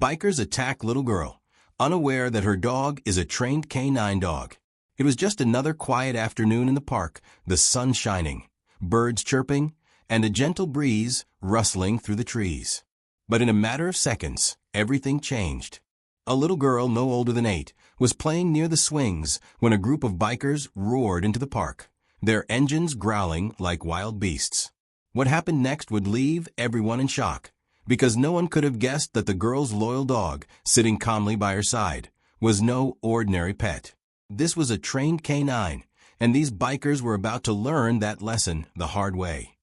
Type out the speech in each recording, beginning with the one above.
Bikers attack little girl, unaware that her dog is a trained canine dog. It was just another quiet afternoon in the park, the sun shining, birds chirping, and a gentle breeze rustling through the trees. But in a matter of seconds, everything changed. A little girl no older than 8 was playing near the swings when a group of bikers roared into the park, their engines growling like wild beasts. What happened next would leave everyone in shock, because no one could have guessed that the girl's loyal dog, sitting calmly by her side, was no ordinary pet. This was a trained canine, and these bikers were about to learn that lesson the hard way.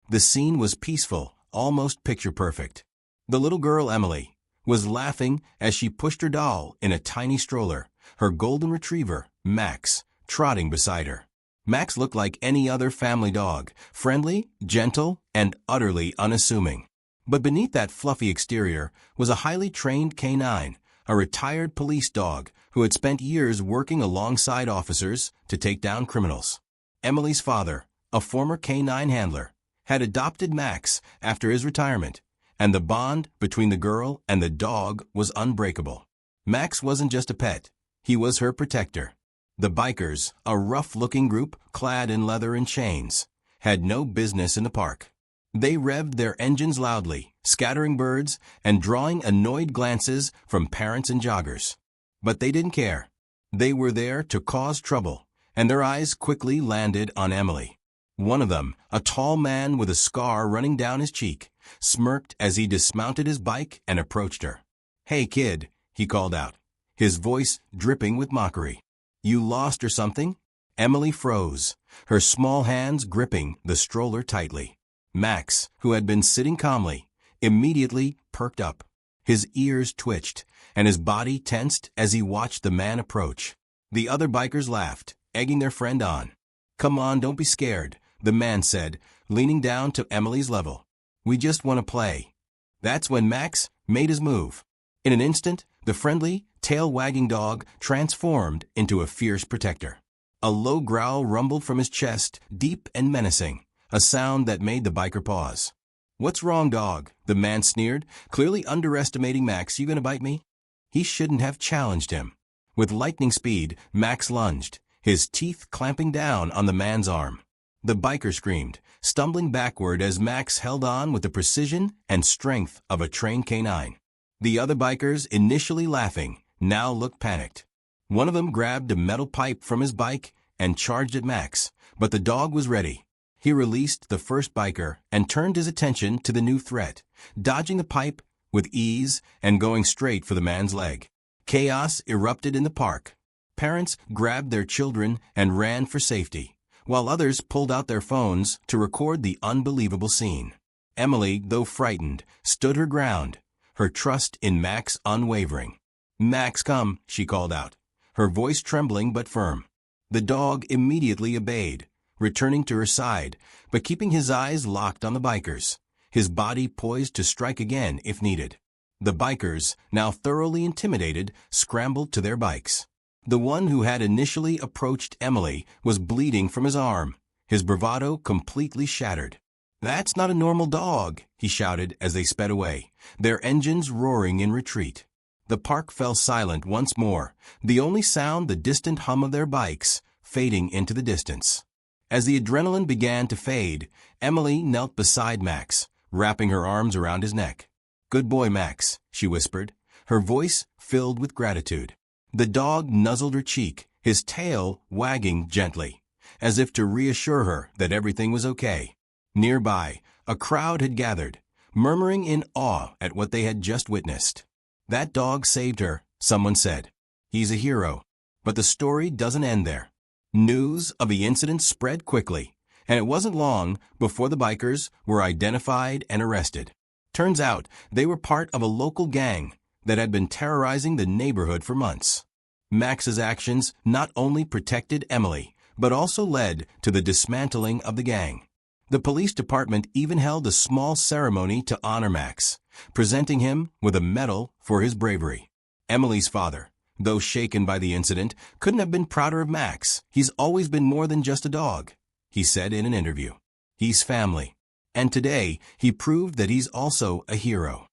The scene was peaceful, almost picture-perfect. The little girl, Emily, was laughing as she pushed her doll in a tiny stroller, her golden retriever, Max, trotting beside her. Max looked like any other family dog, friendly, gentle, and utterly unassuming. But beneath that fluffy exterior was a highly trained canine, a retired police dog who had spent years working alongside officers to take down criminals. Emily's father, a former canine handler, had adopted Max after his retirement, and the bond between the girl and the dog was unbreakable. Max wasn't just a pet, he was her protector. The bikers, a rough-looking group clad in leather and chains, had no business in the park. They revved their engines loudly, scattering birds and drawing annoyed glances from parents and joggers. But they didn't care. They were there to cause trouble, and their eyes quickly landed on Emily. One of them, a tall man with a scar running down his cheek, smirked as he dismounted his bike and approached her. "Hey, kid," he called out, his voice dripping with mockery. "You lost or something?" Emily froze, her small hands gripping the stroller tightly. Max, who had been sitting calmly, immediately perked up. His ears twitched, and his body tensed as he watched the man approach. The other bikers laughed, egging their friend on. "Come on, don't be scared," the man said, leaning down to Emily's level. "We just want to play." That's when Max made his move. In an instant, the friendly, tail-wagging dog transformed into a fierce protector. A low growl rumbled from his chest, deep and menacing, a sound that made the biker pause. "What's wrong, dog?" the man sneered, clearly underestimating Max. "You gonna bite me?" He shouldn't have challenged him. With lightning speed, Max lunged, his teeth clamping down on the man's arm. The biker screamed, stumbling backward as Max held on with the precision and strength of a trained canine. The other bikers, initially laughing, now looked panicked. One of them grabbed a metal pipe from his bike and charged at Max, but the dog was ready. He released the first biker and turned his attention to the new threat, dodging the pipe with ease and going straight for the man's leg. Chaos erupted in the park. Parents grabbed their children and ran for safety, while others pulled out their phones to record the unbelievable scene. Emily, though frightened, stood her ground, her trust in Max unwavering. "Max, come," she called out, her voice trembling but firm. The dog immediately obeyed, returning to her side, but keeping his eyes locked on the bikers, his body poised to strike again if needed. The bikers, now thoroughly intimidated, scrambled to their bikes. The one who had initially approached Emily was bleeding from his arm, his bravado completely shattered. "That's not a normal dog," he shouted as they sped away, their engines roaring in retreat. The park fell silent once more, the only sound the distant hum of their bikes, fading into the distance. As the adrenaline began to fade, Emily knelt beside Max, wrapping her arms around his neck. "Good boy, Max," she whispered, her voice filled with gratitude. The dog nuzzled her cheek, his tail wagging gently, as if to reassure her that everything was okay. Nearby, a crowd had gathered, murmuring in awe at what they had just witnessed. "That dog saved her," someone said. "He's a hero." But the story doesn't end there. News of the incident spread quickly, and it wasn't long before the bikers were identified and arrested. Turns out they were part of a local gang that had been terrorizing the neighborhood for months. Max's actions not only protected Emily, but also led to the dismantling of the gang. The police department even held a small ceremony to honor Max, presenting him with a medal for his bravery. Emily's father, though shaken by the incident, couldn't have been prouder of Max. "He's always been more than just a dog," he said in an interview. "He's family. And today, he proved that he's also a hero."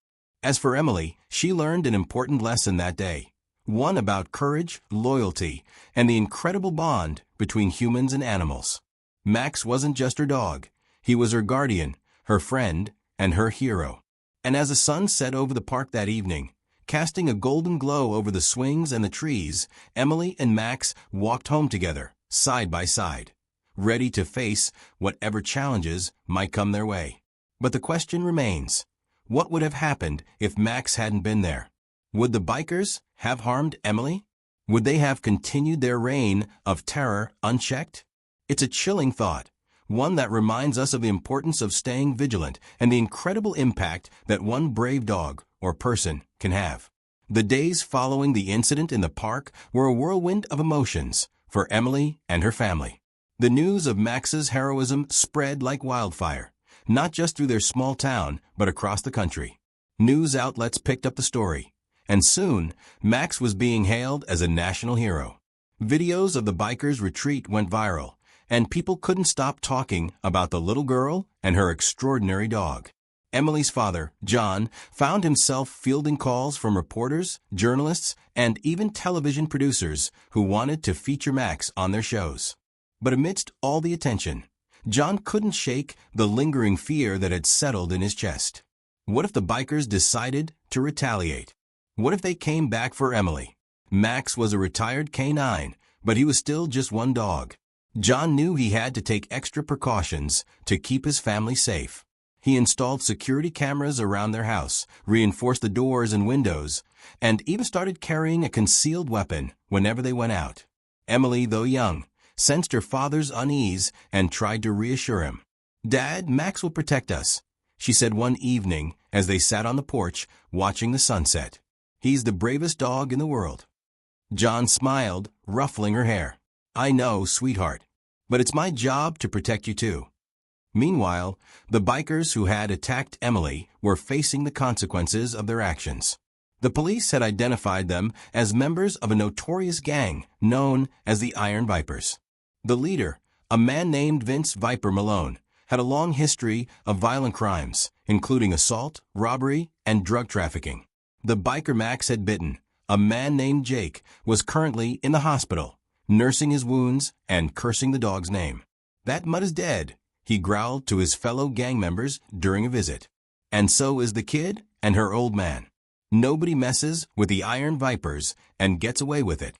As for Emily, she learned an important lesson that day. One about courage, loyalty, and the incredible bond between humans and animals. Max wasn't just her dog. He was her guardian, her friend, and her hero. And as the sun set over the park that evening, casting a golden glow over the swings and the trees, Emily and Max walked home together, side by side, ready to face whatever challenges might come their way. But the question remains, what would have happened if Max hadn't been there? Would the bikers have harmed Emily? Would they have continued their reign of terror unchecked? It's a chilling thought, one that reminds us of the importance of staying vigilant and the incredible impact that one brave dog or person can have. The days following the incident in the park were a whirlwind of emotions for Emily and her family. The news of Max's heroism spread like wildfire, not just through their small town, but across the country. News outlets picked up the story, and soon, Max was being hailed as a national hero. Videos of the bikers' retreat went viral, and people couldn't stop talking about the little girl and her extraordinary dog. Emily's father, John, found himself fielding calls from reporters, journalists, and even television producers who wanted to feature Max on their shows. But amidst all the attention, John couldn't shake the lingering fear that had settled in his chest. What if the bikers decided to retaliate? What if they came back for Emily? Max was a retired canine, but he was still just one dog. John knew he had to take extra precautions to keep his family safe. He installed security cameras around their house, reinforced the doors and windows, and even started carrying a concealed weapon whenever they went out. Emily, though young, sensed her father's unease and tried to reassure him. "Dad, Max will protect us," she said one evening as they sat on the porch watching the sunset. "He's the bravest dog in the world." John smiled, ruffling her hair. "I know, sweetheart, but it's my job to protect you too." Meanwhile, the bikers who had attacked Emily were facing the consequences of their actions. The police had identified them as members of a notorious gang known as the Iron Vipers. The leader, a man named Vince Viper Malone, had a long history of violent crimes, including assault, robbery, and drug trafficking. The biker Max had bitten, a man named Jake, was currently in the hospital, nursing his wounds and cursing the dog's name. "That mutt is dead," he growled to his fellow gang members during a visit. "And so is the kid and her old man. Nobody messes with the Iron Vipers and gets away with it."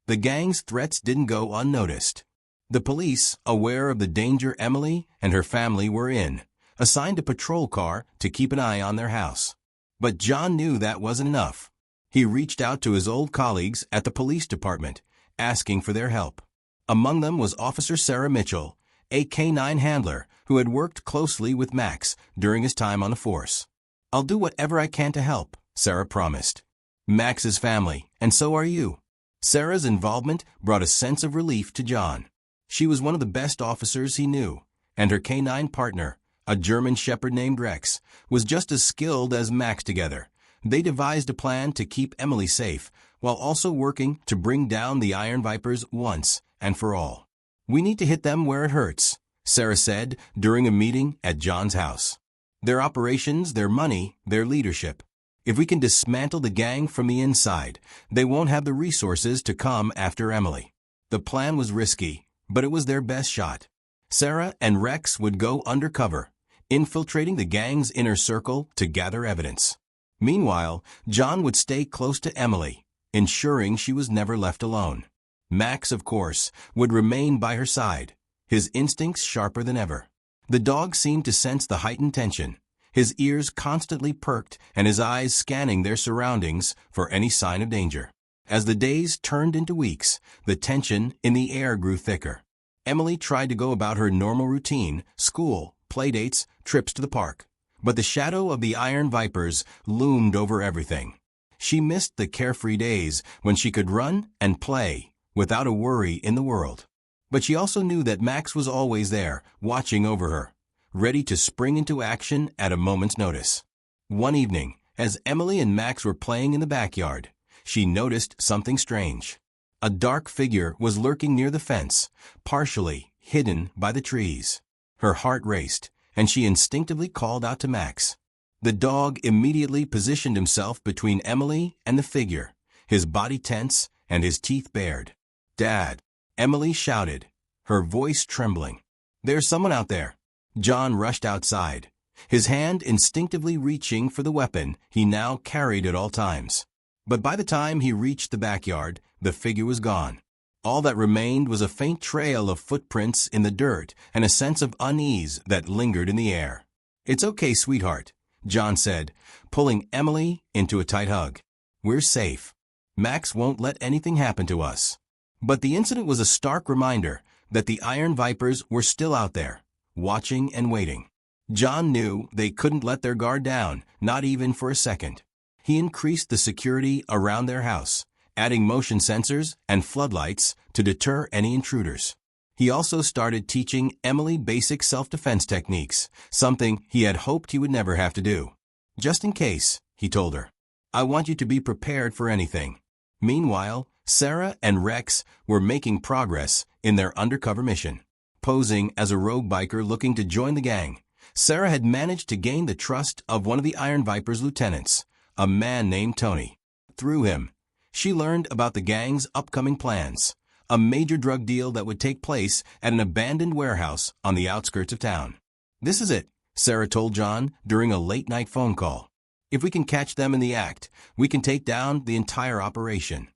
The gang's threats didn't go unnoticed. The police, aware of the danger Emily and her family were in, assigned a patrol car to keep an eye on their house. But John knew that wasn't enough. He reached out to his old colleagues at the police department, asking for their help. Among them was Officer Sarah Mitchell, a canine handler who had worked closely with Max during his time on the force. "I'll do whatever I can to help," Sarah promised. "Max's family, and so are you." Sarah's involvement brought a sense of relief to John. She was one of the best officers he knew, and her canine partner, a German shepherd named Rex, was just as skilled as Max together. They devised a plan to keep Emily safe, while also working to bring down the Iron Vipers once and for all. "We need to hit them where it hurts," Sarah said during a meeting at John's house. "Their operations, their money, their leadership. If we can dismantle the gang from the inside, they won't have the resources to come after Emily." The plan was risky, but it was their best shot. Sarah and Rex would go undercover, infiltrating the gang's inner circle to gather evidence. Meanwhile, John would stay close to Emily, ensuring she was never left alone. Max, of course, would remain by her side, his instincts sharper than ever. The dog seemed to sense the heightened tension, his ears constantly perked and his eyes scanning their surroundings for any sign of danger. As the days turned into weeks, the tension in the air grew thicker. Emily tried to go about her normal routine, school, playdates, trips to the park. But the shadow of the Iron Vipers loomed over everything. She missed the carefree days when she could run and play without a worry in the world. But she also knew that Max was always there, watching over her, ready to spring into action at a moment's notice. One evening, as Emily and Max were playing in the backyard, she noticed something strange. A dark figure was lurking near the fence, partially hidden by the trees. Her heart raced, and she instinctively called out to Max. The dog immediately positioned himself between Emily and the figure, his body tense and his teeth bared. "Dad!" Emily shouted, her voice trembling. "There's someone out there." John rushed outside, his hand instinctively reaching for the weapon he now carried at all times. But by the time he reached the backyard, the figure was gone. All that remained was a faint trail of footprints in the dirt and a sense of unease that lingered in the air. "It's okay, sweetheart," John said, pulling Emily into a tight hug. "We're safe. Max won't let anything happen to us." But the incident was a stark reminder that the Iron Vipers were still out there, watching and waiting. John knew they couldn't let their guard down, not even for a second. He increased the security around their house, adding motion sensors and floodlights to deter any intruders. He also started teaching Emily basic self-defense techniques, something he had hoped he would never have to do. "Just in case," he told her. "I want you to be prepared for anything." Meanwhile, Sarah and Rex were making progress in their undercover mission. Posing as a rogue biker looking to join the gang, Sarah had managed to gain the trust of one of the Iron Viper's lieutenants, a man named Tony. Through him, she learned about the gang's upcoming plans, a major drug deal that would take place at an abandoned warehouse on the outskirts of town. "This is it," Sarah told John during a late-night phone call. "If we can catch them in the act, we can take down the entire operation."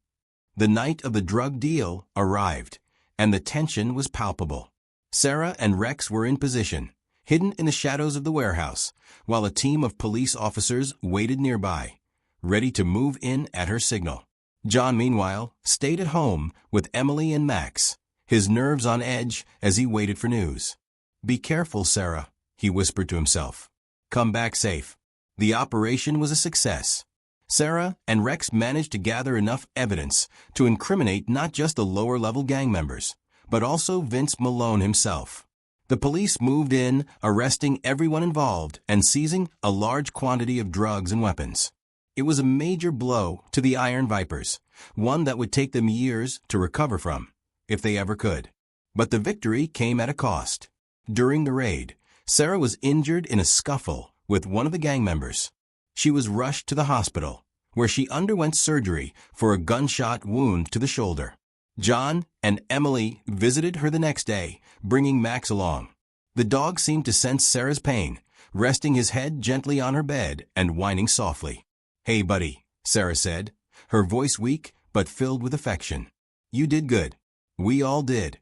The night of the drug deal arrived, and the tension was palpable. Sarah and Rex were in position, hidden in the shadows of the warehouse, while a team of police officers waited nearby, ready to move in at her signal. John, meanwhile, stayed at home with Emily and Max, his nerves on edge as he waited for news. "Be careful, Sarah," he whispered to himself. "Come back safe." The operation was a success. Sarah and Rex managed to gather enough evidence to incriminate not just the lower-level gang members, but also Vince Malone himself. The police moved in, arresting everyone involved and seizing a large quantity of drugs and weapons. It was a major blow to the Iron Vipers, one that would take them years to recover from, if they ever could. But the victory came at a cost. During the raid, Sarah was injured in a scuffle with one of the gang members. She was rushed to the hospital, where she underwent surgery for a gunshot wound to the shoulder. John and Emily visited her the next day, bringing Max along. The dog seemed to sense Sarah's pain, resting his head gently on her bed and whining softly. "Hey, buddy," Sarah said, her voice weak but filled with affection. "You did good. We all did."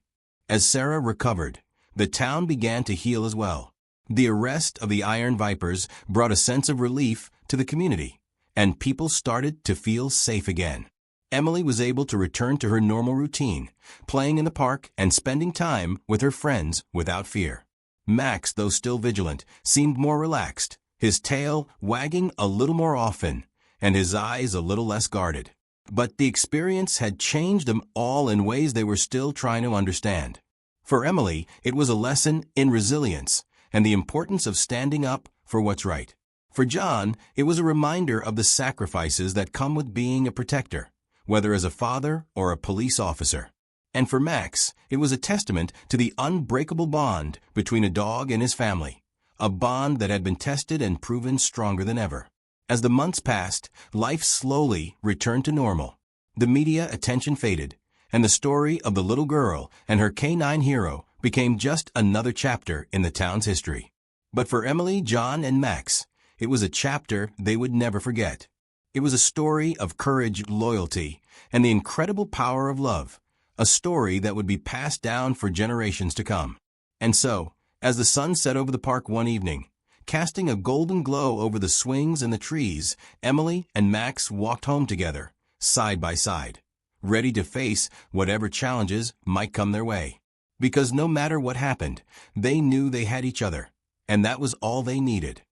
As Sarah recovered, the town began to heal as well. The arrest of the Iron Vipers brought a sense of relief to the community, and people started to feel safe again. Emily was able to return to her normal routine, playing in the park and spending time with her friends without fear. Max, though still vigilant, seemed more relaxed, his tail wagging a little more often, and his eyes a little less guarded. But the experience had changed them all in ways they were still trying to understand. For Emily, it was a lesson in resilience and the importance of standing up for what's right. For John, it was a reminder of the sacrifices that come with being a protector, whether as a father or a police officer. And for Max, it was a testament to the unbreakable bond between a dog and his family, a bond that had been tested and proven stronger than ever. As the months passed, life slowly returned to normal. The media attention faded, and the story of the little girl and her canine hero became just another chapter in the town's history. But for Emily, John, and Max, it was a chapter they would never forget. It was a story of courage, loyalty, and the incredible power of love, a story that would be passed down for generations to come. And so, as the sun set over the park one evening, casting a golden glow over the swings and the trees, Emily and Max walked home together, side by side, ready to face whatever challenges might come their way. Because no matter what happened, they knew they had each other, and that was all they needed.